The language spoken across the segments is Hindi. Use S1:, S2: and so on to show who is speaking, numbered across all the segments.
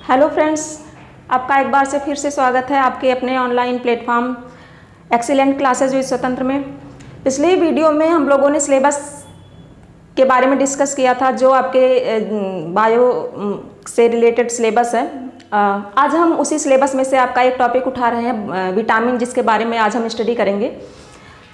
S1: हेलो फ्रेंड्स, आपका एक बार से फिर से स्वागत है आपके अपने online platform excellent classes with स्वतंत्र में। पिछले वीडियो में हम लोगों ने सिलेबस के बारे में डिस्कस किया था, जो आपके बायो से रिलेटेड सिलेबस है। आज हम उसी सिलेबस में से आपका एक टॉपिक उठा रहे हैं, विटामिन, जिसके बारे में आज हम स्टडी करेंगे।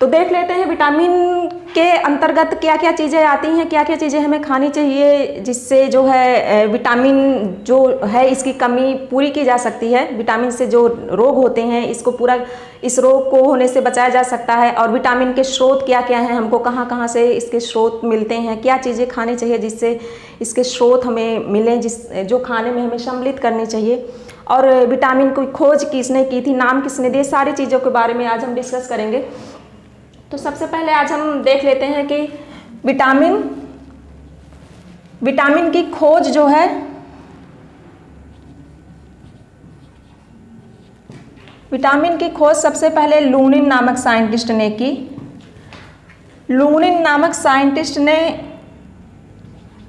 S1: तो देख लेते हैं विटामिन के अंतर्गत क्या क्या चीज़ें आती हैं, क्या क्या चीज़ें हमें खानी चाहिए जिससे जो है विटामिन जो है इसकी कमी पूरी की जा सकती है। विटामिन से जो रोग होते हैं इसको पूरा, इस रोग को होने से बचाया जा सकता है। और विटामिन के स्रोत क्या क्या हैं, हमको कहाँ कहाँ से इसके स्रोत मिलते हैं, क्या चीज़ें खानी चाहिए जिससे इसके स्रोत हमें मिलें, जो खाने में हमें सम्मिलित करनी चाहिए। और विटामिन की खोज किसने की थी, नाम किसने दिए, सारी चीज़ों के बारे में आज हम डिस्कस करेंगे। तो सबसे पहले आज हम देख लेते हैं कि विटामिन की खोज जो है, विटामिन की खोज सबसे पहले लुनिन नामक साइंटिस्ट ने की। लुनिन नामक साइंटिस्ट ने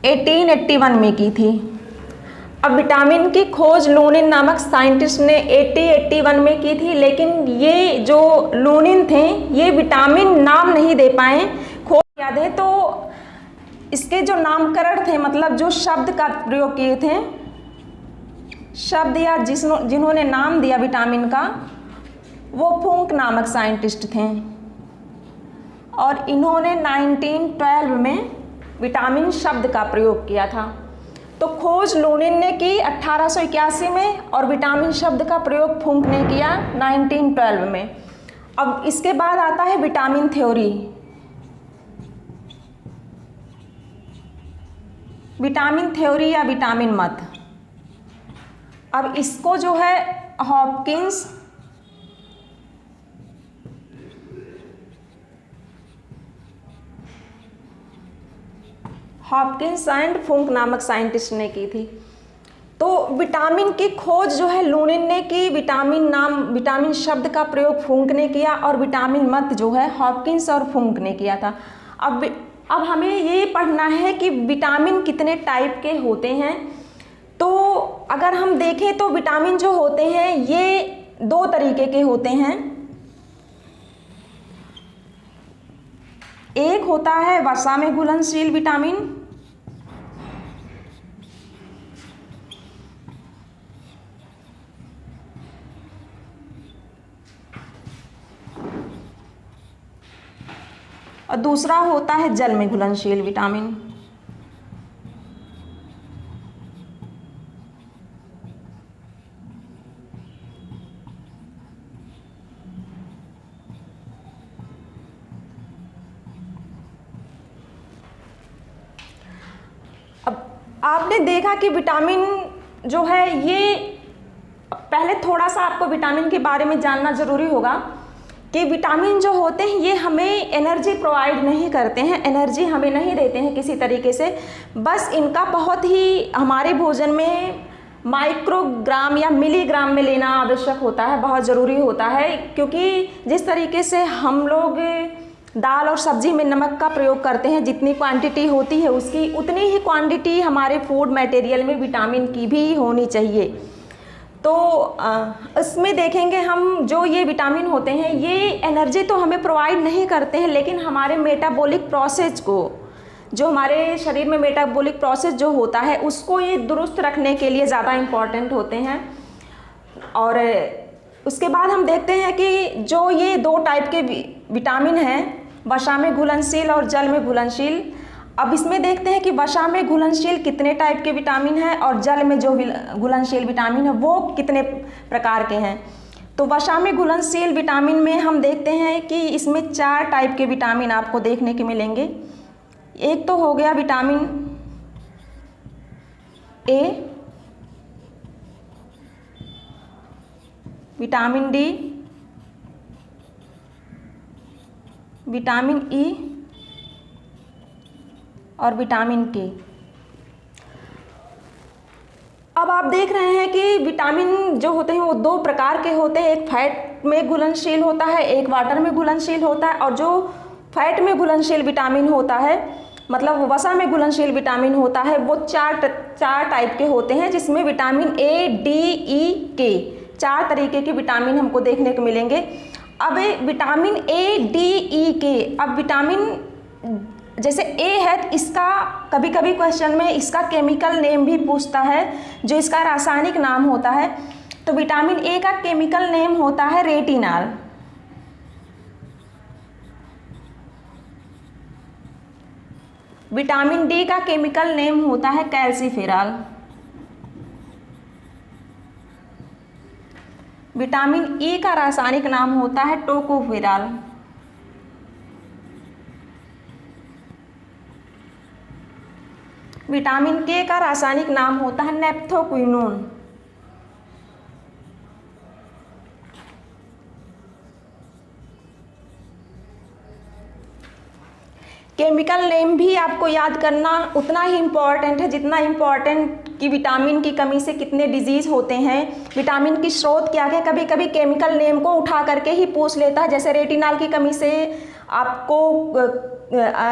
S1: 1881 में की थी। अब विटामिन की खोज लुनिन नामक साइंटिस्ट ने 1881 में की थी, लेकिन ये जो लुनिन थे ये विटामिन नाम नहीं दे पाए। खोज याद है तो इसके जो नामकरण थे, मतलब जो शब्द का प्रयोग किए थे, शब्द या जिन्होंने नाम दिया विटामिन का, वो फुंक नामक साइंटिस्ट थे। और इन्होंने 1912 में विटामिन शब्द का प्रयोग किया था। तो खोज लुनिन ने की 1881 में और विटामिन शब्द का प्रयोग फुंक ने किया 1912 में। अब इसके बाद आता है विटामिन थ्योरी। विटामिन थ्योरी या विटामिन मत। अब इसको जो है हॉपकिंस एंड फुंक नामक साइंटिस्ट ने की थी। तो विटामिन की खोज जो है लुनिन ने की, विटामिन शब्द का प्रयोग फुंक ने किया, और विटामिन मत जो है हॉपकिंस और फुंक ने किया था। अब हमें ये पढ़ना है कि विटामिन कितने टाइप के होते हैं। तो अगर हम देखें तो विटामिन जो होते हैं ये दो तरीके के होते हैं। एक होता है वसा में घुलनशील विटामिन, और दूसरा होता है जल में घुलनशील विटामिन। अब आपने देखा कि विटामिन जो है ये, पहले थोड़ा सा आपको विटामिन के बारे में जानना जरूरी होगा कि विटामिन जो होते हैं ये हमें एनर्जी प्रोवाइड नहीं करते हैं, एनर्जी हमें नहीं देते हैं किसी तरीके से। बस इनका बहुत ही हमारे भोजन में माइक्रोग्राम या मिलीग्राम में लेना आवश्यक होता है, बहुत ज़रूरी होता है। क्योंकि जिस तरीके से हम लोग दाल और सब्जी में नमक का प्रयोग करते हैं, जितनी क्वांटिटी होती है उसकी उतनी ही क्वांटिटी हमारे फूड मटेरियल में विटामिन की भी होनी चाहिए। तो इसमें देखेंगे हम, जो ये विटामिन होते हैं ये एनर्जी तो हमें प्रोवाइड नहीं करते हैं, लेकिन हमारे मेटाबॉलिक प्रोसेस को, जो हमारे शरीर में मेटाबॉलिक प्रोसेस जो होता है उसको ये दुरुस्त रखने के लिए ज़्यादा इम्पॉर्टेंट होते हैं। और उसके बाद हम देखते हैं कि जो ये दो टाइप के विटामिन हैं, वसा में घुलनशील और जल में घुलनशील। अब इसमें देखते हैं कि वसा में घुलनशील कितने टाइप के विटामिन हैं और जल में जो घुलनशील विटामिन है वो कितने प्रकार के हैं। तो वसा में घुलनशील विटामिन में हम देखते हैं कि इसमें 4 टाइप के विटामिन आपको देखने के मिलेंगे। एक तो हो गया vitamin A, vitamin D, vitamin E और विटामिन के। अब आप देख रहे हैं कि विटामिन जो होते हैं वो 2 प्रकार के होते हैं, एक फैट में घुलनशील होता है, एक वाटर में घुलनशील होता है। और जो फैट में घुलनशील विटामिन होता है, मतलब वसा में घुलनशील विटामिन होता है, वो चार टाइप के होते हैं, जिसमें विटामिन ए, डी, ई, के, 4 तरीके के विटामिन हमको देखने को मिलेंगे। अब विटामिन ए, डी, ई, के, अब विटामिन जैसे ए है, इसका कभी कभी क्वेश्चन में इसका केमिकल नेम भी पूछता है, जो इसका रासायनिक नाम होता है। तो विटामिन ए का केमिकल नेम होता है रेटिनॉल। विटामिन डी का केमिकल नेम होता है कैल्सीफेरॉल। विटामिन ई का रासायनिक नाम होता है टोकोफेरॉल। विटामिन के का रासायनिक नाम होता है नेप्थोक्विनोन। केमिकल नेम भी आपको याद करना उतना ही इम्पॉर्टेंट है जितना इम्पॉर्टेंट कि विटामिन की कमी से कितने डिजीज़ होते हैं, विटामिन की स्रोत क्या है। कभी कभी केमिकल नेम को उठा करके ही पूछ लेता है, जैसे रेटिनॉल की कमी से आपको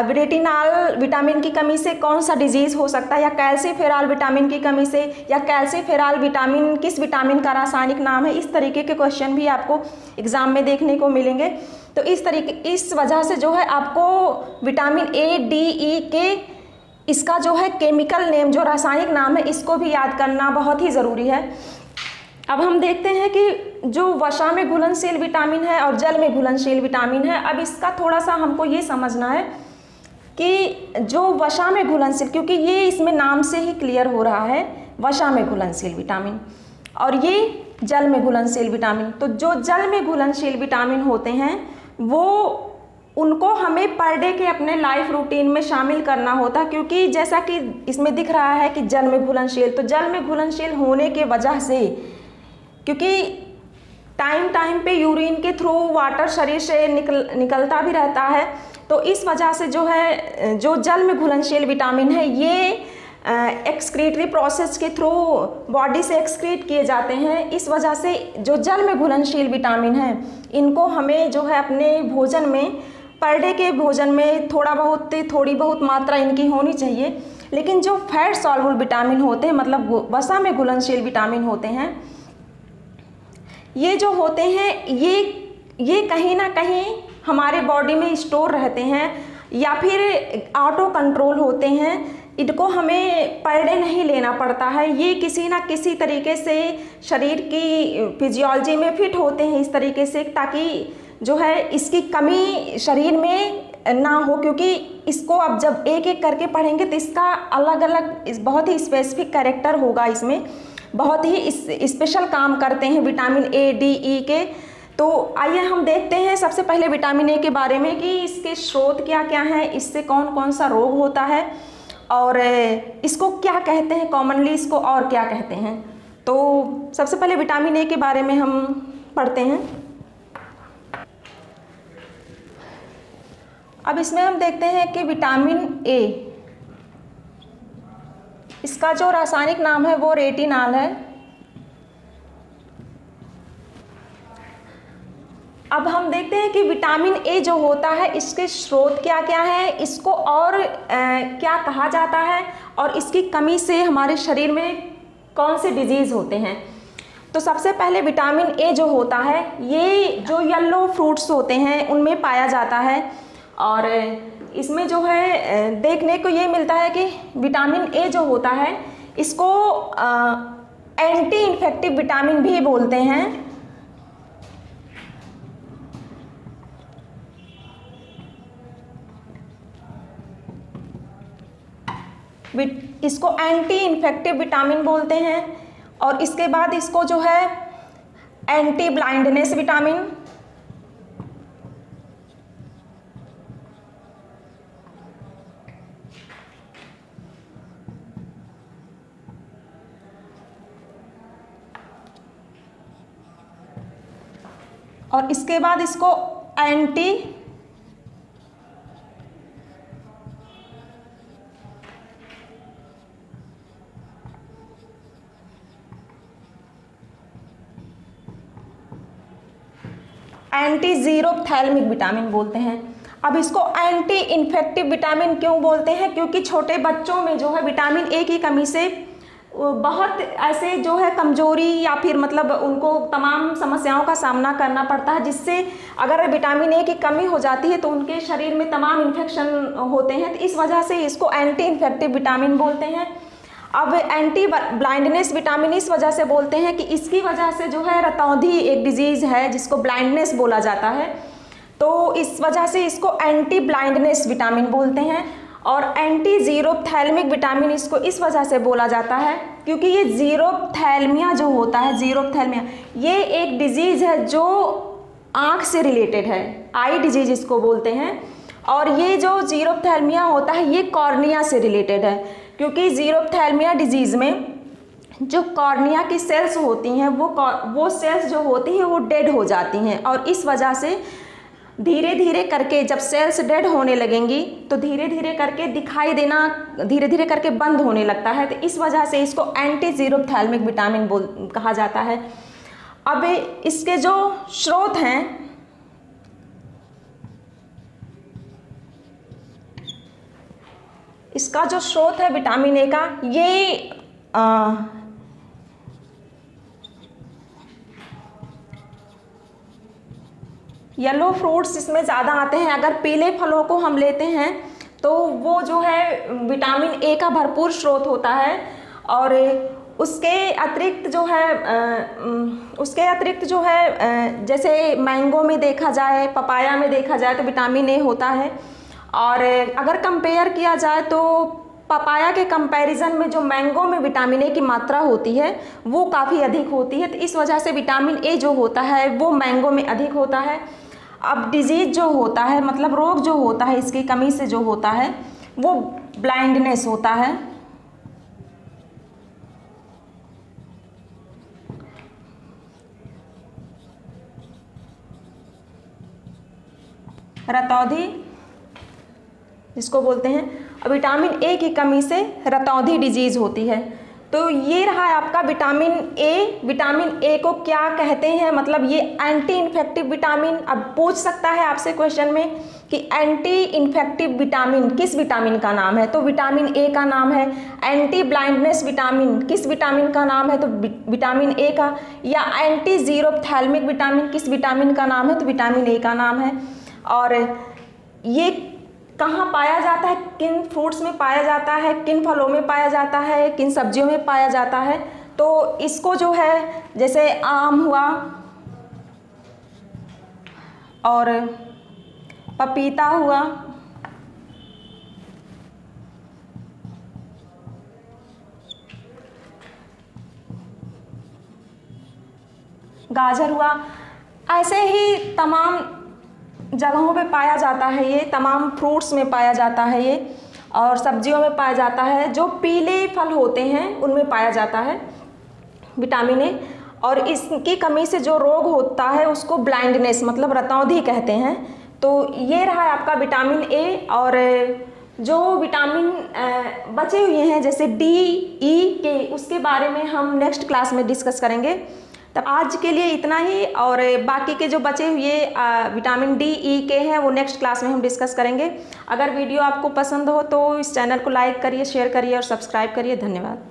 S1: रेटिनॉल विटामिन की कमी से कौन सा डिजीज़ हो सकता है, या कैल्सीफेरॉल विटामिन की कमी से, या कैल्सीफेरॉल विटामिन किस विटामिन का रासायनिक नाम है। इस तरीके के क्वेश्चन भी आपको एग्ज़ाम में देखने को मिलेंगे। तो इस वजह से जो है आपको विटामिन ए, डी, ई, के, इसका जो है केमिकल नेम, जो रासायनिक नाम है, इसको भी याद करना बहुत ही ज़रूरी है। अब हम देखते हैं कि जो वसा में घुलनशील विटामिन है और जल में घुलनशील विटामिन है, अब इसका थोड़ा सा हमको ये समझना है कि जो वसा में घुलनशील, क्योंकि ये इसमें नाम से ही क्लियर हो रहा है, वसा में घुलनशील विटामिन, और ये जल में घुलनशील विटामिन। तो जो जल में घुलनशील विटामिन होते हैं वो उनको हमें पर डे के अपने लाइफ रूटीन में शामिल करना होता है, क्योंकि जैसा कि इसमें दिख रहा है कि जल में घुलनशील, तो जल में घुलनशील होने के वजह से, क्योंकि टाइम पे यूरिन के थ्रू वाटर शरीर से निकलता भी रहता है, तो इस वजह से जो है जो जल में घुलनशील विटामिन है ये एक्सक्रीटरी प्रोसेस के थ्रू बॉडी से एक्सक्रीट किए जाते हैं। इस वजह से जो जल में घुलनशील विटामिन है इनको हमें जो है अपने भोजन में, पर डे के भोजन में थोड़ी बहुत मात्रा इनकी होनी चाहिए। लेकिन जो फैट सॉल्युबल विटामिन होते हैं, मतलब वसा में घुलनशील विटामिन होते हैं, ये जो होते हैं ये कहीं ना कहीं हमारे बॉडी में स्टोर रहते हैं या फिर ऑटो कंट्रोल होते हैं। इनको हमें पर डे नहीं लेना पड़ता है, ये किसी ना किसी तरीके से शरीर की फिजियोलॉजी में फिट होते हैं इस तरीके से, ताकि जो है इसकी कमी शरीर में ना हो। क्योंकि इसको अब जब एक एक करके पढ़ेंगे तो इसका अलग अलग बहुत ही स्पेसिफिक कैरेक्टर होगा, इसमें बहुत ही स्पेशल काम करते हैं विटामिन ए, डी, ई के। तो आइए हम देखते हैं सबसे पहले विटामिन ए के बारे में कि इसके स्रोत क्या क्या हैं, इससे कौन कौन सा रोग होता है और इसको क्या कहते हैं कॉमनली, इसको और क्या कहते हैं। तो सबसे पहले विटामिन ए के बारे में हम पढ़ते हैं। अब इसमें हम देखते हैं कि विटामिन ए, इसका जो रासायनिक नाम है वो रेटिनॉल है। अब हम देखते हैं कि विटामिन ए जो होता है इसके स्रोत क्या क्या है, इसको और क्या कहा जाता है, और इसकी कमी से हमारे शरीर में कौन से डिजीज़ होते हैं। तो सबसे पहले विटामिन ए जो होता है ये जो येलो फ्रूट्स होते हैं उनमें पाया जाता है, और इसमें जो है देखने को ये मिलता है कि विटामिन ए जो होता है इसको एंटी इन्फेक्टिव विटामिन भी बोलते हैं। इसको एंटी इन्फेक्टिव विटामिन बोलते हैं, और इसके बाद इसको जो है एंटी ब्लाइंडनेस विटामिन, और इसके बाद इसको एंटी जीरोफ्थैल्मिक विटामिन बोलते हैं। अब इसको एंटी इन्फेक्टिव विटामिन क्यों बोलते हैं, क्योंकि छोटे बच्चों में जो है विटामिन ए की कमी से बहुत ऐसे जो है कमजोरी या फिर मतलब उनको तमाम समस्याओं का सामना करना पड़ता है, जिससे अगर विटामिन ए की कमी हो जाती है तो उनके शरीर में तमाम इन्फेक्शन होते हैं। तो इस वजह से इसको एंटी इन्फेक्टिव विटामिन बोलते हैं। अब एंटी ब्लाइंडनेस विटामिन इस वजह से बोलते हैं कि इसकी वजह से जो है रतौंधी एक डिजीज़ है जिसको ब्लाइंडनेस बोला जाता है, तो इस वजह से इसको एंटी ब्लाइंडनेस विटामिन बोलते हैं। और एंटी जीरोप्थैल्मिक विटामिन इसको इस वजह से बोला जाता है क्योंकि ये जीरोप्थैल्मिया जो होता है, जीरोप्थैल्मिया ये एक डिजीज़ है जो आँख से रिलेटेड है, आई डिजीज इसको बोलते हैं। और ये जो जीरोप्थैल्मिया होता है ये कॉर्निया से रिलेटेड है, क्योंकि जीरोप्थैल्मिया डिजीज़ में जो कॉर्निया की सेल्स होती हैं वो सेल्स जो होती हैं वो डेड हो जाती हैं, और इस वजह से धीरे धीरे करके जब सेल्स डेड होने लगेंगी तो धीरे धीरे करके दिखाई देना धीरे धीरे करके बंद होने लगता है। तो इस वजह से इसको एंटी जीरोप्थैल्मिक विटामिन कहा जाता है। अब इसके जो स्रोत हैं, इसका जो स्रोत है विटामिन ए का, ये येलो फ्रूट्स इसमें ज़्यादा आते हैं। अगर पीले फलों को हम लेते हैं तो वो जो है विटामिन ए का भरपूर स्रोत होता है। और उसके अतिरिक्त जो है जैसे मैंगो में देखा जाए, पपाया में देखा जाए तो विटामिन ए होता है। और अगर कंपेयर किया जाए तो पपाया के कंपैरिजन में जो मैंगो में विटामिन ए की मात्रा होती है वो काफ़ी अधिक होती है। तो इस वजह से विटामिन ए जो होता है वो मैंगो में अधिक होता है। अब डिजीज जो होता है, मतलब रोग जो होता है इसकी कमी से जो होता है वो ब्लाइंडनेस होता है। रतौंधी जिसको बोलते हैं, विटामिन ए की कमी से रतौंधी डिजीज़ होती है। तो ये रहा आपका विटामिन ए। विटामिन ए को क्या कहते हैं, मतलब ये एंटी इन्फेक्टिव विटामिन। अब पूछ सकता है आपसे क्वेश्चन में कि एंटी इन्फेक्टिव विटामिन किस विटामिन का नाम है, तो विटामिन ए का नाम है। एंटी ब्लाइंडनेस विटामिन किस विटामिन का नाम है, तो विटामिन ए का। या एंटी जीरोप्थैल्मिक विटामिन किस विटामिन का नाम है, तो विटामिन ए का नाम है। और ये कहाँ पाया जाता है, किन फ्रूट्स में पाया जाता है, किन फलों में पाया जाता है, किन सब्जियों में पाया जाता है, तो इसको जो है जैसे आम हुआ और पपीता हुआ, गाजर हुआ, ऐसे ही तमाम जगहों पे पाया जाता है ये, तमाम फ्रूट्स में पाया जाता है ये, और सब्जियों में पाया जाता है। जो पीले फल होते हैं उनमें पाया जाता है विटामिन ए। और इसकी कमी से जो रोग होता है उसको ब्लाइंडनेस मतलब रतौंधी कहते हैं। तो ये रहा आपका विटामिन ए। और जो विटामिन बचे हुए हैं जैसे डी, ई, के, उसके बारे में हम नेक्स्ट क्लास में डिस्कस करेंगे। तब आज के लिए इतना ही, और बाकी के जो बचे हुए विटामिन डी, ई, के हैं वो नेक्स्ट क्लास में हम डिस्कस करेंगे। अगर वीडियो आपको पसंद हो तो इस चैनल को लाइक करिए, शेयर करिए और सब्सक्राइब करिए। धन्यवाद।